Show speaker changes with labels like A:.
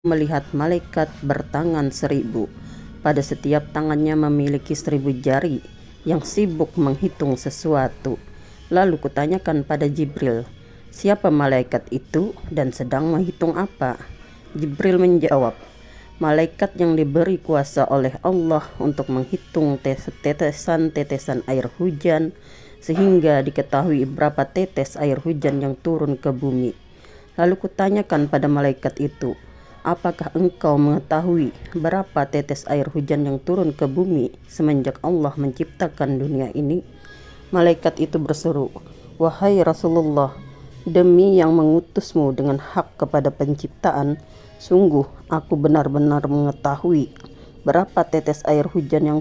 A: melihat malaikat bertangan 1000. Pada setiap tangannya memiliki 1000 jari yang sibuk menghitung sesuatu. Lalu kutanyakan pada Jibril, siapa malaikat itu dan sedang menghitung apa? Jibril menjawab, malaikat yang diberi kuasa oleh Allah untuk menghitung tetesan-tetesan air hujan sehingga diketahui berapa tetes air hujan yang turun ke bumi. Lalu kutanyakan pada malaikat itu, apakah engkau mengetahui berapa tetes air hujan yang turun ke bumi semenjak Allah menciptakan dunia ini? Malaikat itu berseru, wahai Rasulullah, demi yang mengutusmu dengan hak kepada penciptaan, sungguh aku benar-benar mengetahui berapa tetes air hujan yang